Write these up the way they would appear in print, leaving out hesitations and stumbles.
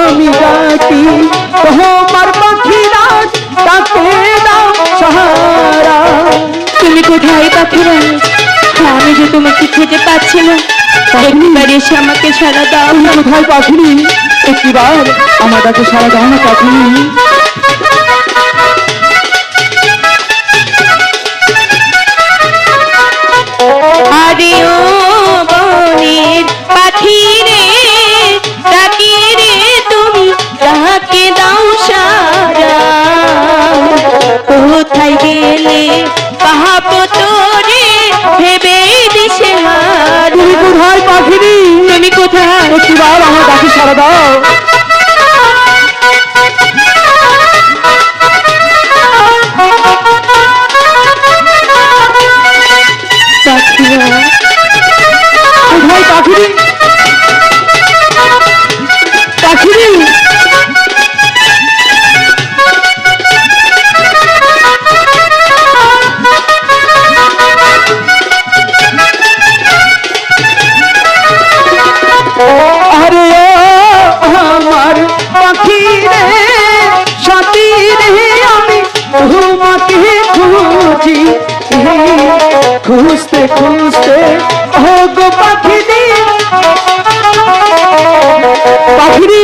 আমি ডাকি তোমার পাখিরাজ ডাকে দাও সাহারা। তুমি কোথায় পাখিরাজ? আমি যে তোমাকে খুঁজে পাচ্ছি না, একবার এসে আমাকে সাড়া দাও। তুমি কোথায় পাখিনি? একটিবার আমার ডাকে সাড়া দাও না পাখিনি। আরে ও বনের পাখি রে, ডাকি রে তুমি ডাকে দাও সারা। কোথায় গেলে পাহাবো তোরে ভেবে দিশে হারা। তুমি কোথায় পাখিনি? তুমি কোথায়? একটিবার আমার ডাকে সাড়া দাও। কোথায় পাখিনি? পাখিনি আরে ও আমার পাখি রে, সাথী রে, আমি তোমাকে খুঁজি। খুঁজতে খুঁজতে ও গো পাখিনি, পাখিনি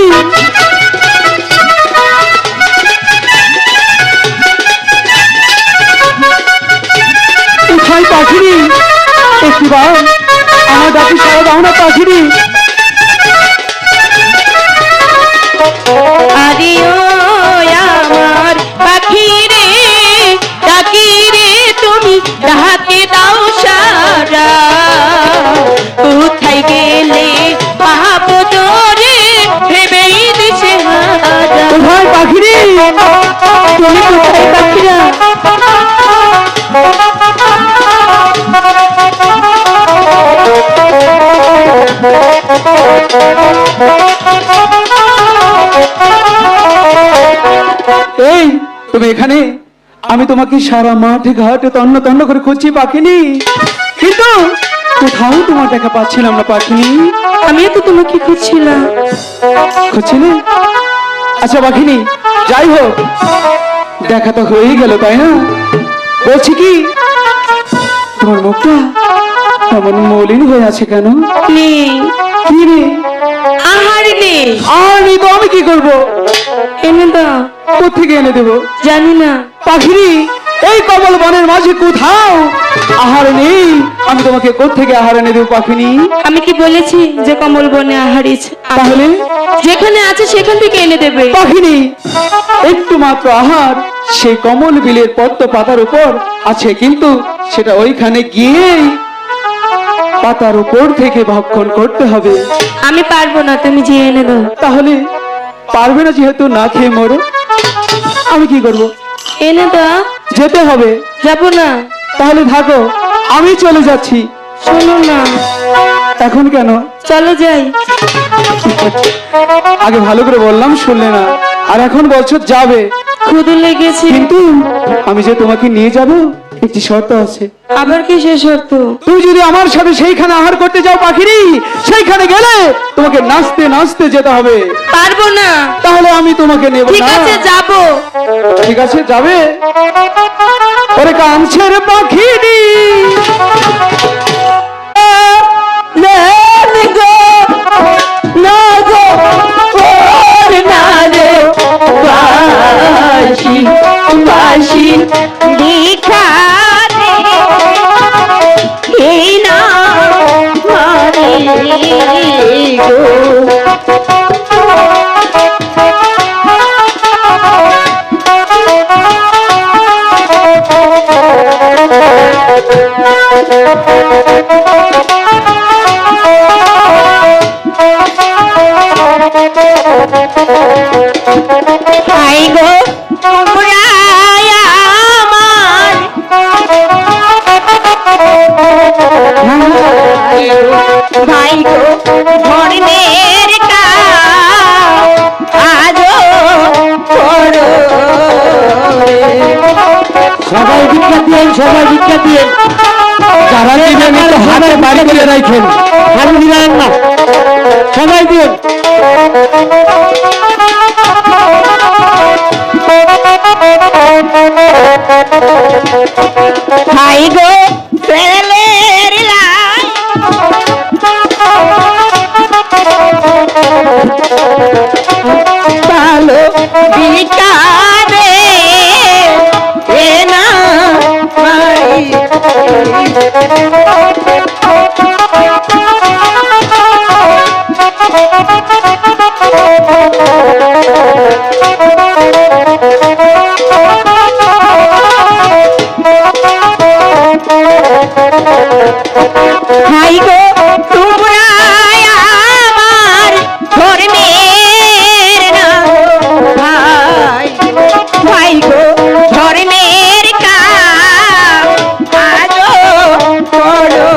কোথায় পাখিনি? একটিবার আমার ডাকে সাড়া দাও না পাখিনি। আরে ও আমার পাখি রে, ডাকি রে তুমি ডাকে দাও সারা। কোথায় গেলে পাবো তোরে ভেবে দিশে হারা। কোথায় পাখিনি? তুমি কোথায় পাখিরা? এই তুমি এখানে? আমি তোমাকে সারা মাঠে ঘাটে তন্ন তন্ন করে খুঁজছি পাখিনি, কিন্তু কোথাও তোমার দেখা পাচ্ছিলাম না পাখিনি। আমিও তো তোমাকে খুঁজছিলাম। খুঁজছিলে? আচ্ছা পাখিনি, যাই হোক, দেখা তো হয়েই গেল তাই না? বলছি কি, তোমার মুখটা কেমন মলিন হয়ে আছে কেন? নেই, কি রে? আহার নেই। আর নেই তো আমি কি করবো? এনে দাও। কোথেকে এনে দেবো? জানি না। পাখিরি, এই কমল বনের মাঝে কোথাও আহার নেই, আমি তোমাকে কোথেকে আহার এনে দেবো পাখিনি? আমি কি বলেছি যে কমল বনে আহারিস? তাহলে যেখানে আছে সেখান থেকে এনে দেবে। পাখিনি, একটু মাত্র আহার সেই কমল বিলের পদ্ম পাতার উপর আছে, কিন্তু সেটা ওইখানে গিয়েই পাতার উপর থেকে ভক্ষণ করতে হবে। আমি পারবো না, তুমি যে এনে দাও। তাহলে পারবে না যেহেতু, না খেয়ে মরো। আমি কি করব? এনে দাও। যেতে হবে। যাবো না। তাহলে থাকো, আমি চলে যাচ্ছি। শোনো না। এখন কেন? চলো যাই। আগে ভালো করে বললাম, শুনলে না, আর এখন বলছো যাবে। ক্ষুধা লেগেছে। কিন্তু আমি যে তোমাকে নিয়ে যাব, একটি শর্ত আছে। আবার কি সে শর্ত? তুমি যদি আমার সাথে সেইখানে আহার করতে যাও পাখিরি, সেইখানে গেলে তোমাকে নাচতে নাচতে যেতে হবে। পারবো না। তাহলে আমি তোমাকে নেব না। ঠিক আছে, যাবো। ঠিক আছে, যাবে। ওরে কাঞ্চের পাখিরি, দেখা এই না হাই গো ভাই গো ধর্মের আজো সবাই ভিক্ষা দিয়ে, সবাই ভিক্ষা দিয়ে। যারা দিবেন একটু হাতে বাড়ি করে রাখেন, আমি দিলাম না, সবাই দিন। ভাই গো ছেলের লাই ভালো বিকারে এ না ভাই ভাই গো তোমরা আমার ধর্মের না ভাই ভাই গো ধর্মের কাম আজও করো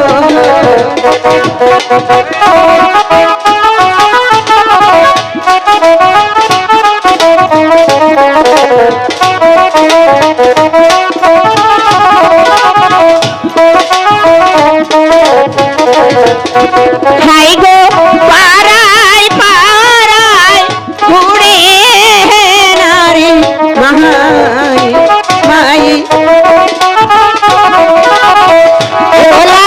ভাই গো পাড়ায় পাড়ায় ঘুরে নারী মাই মাই ওলা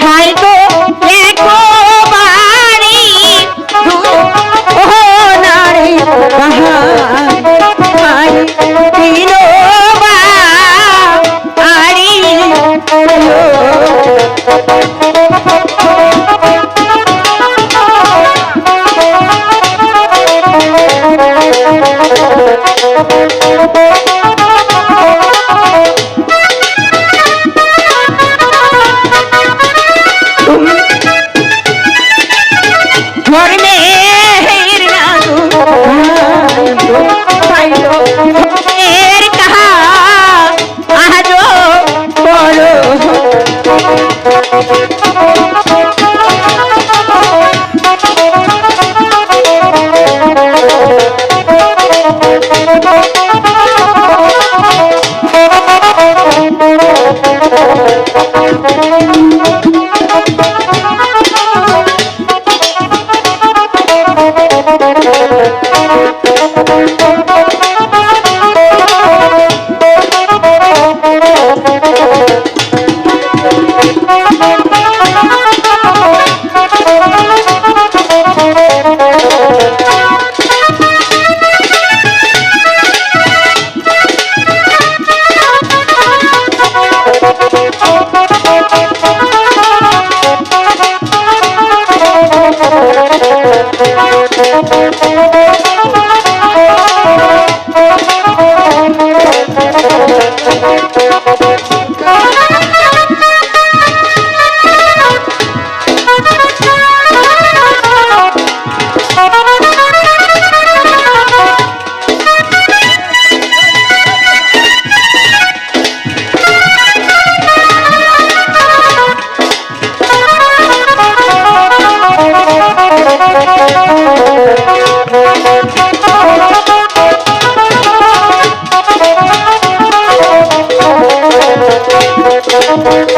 ভাই গো দেখো বাড়ি ও নারী ভাই দিলো বাড়ি ধর্মের নাগু পাইলো ধর্মের কাহা আজো বড় Thank you.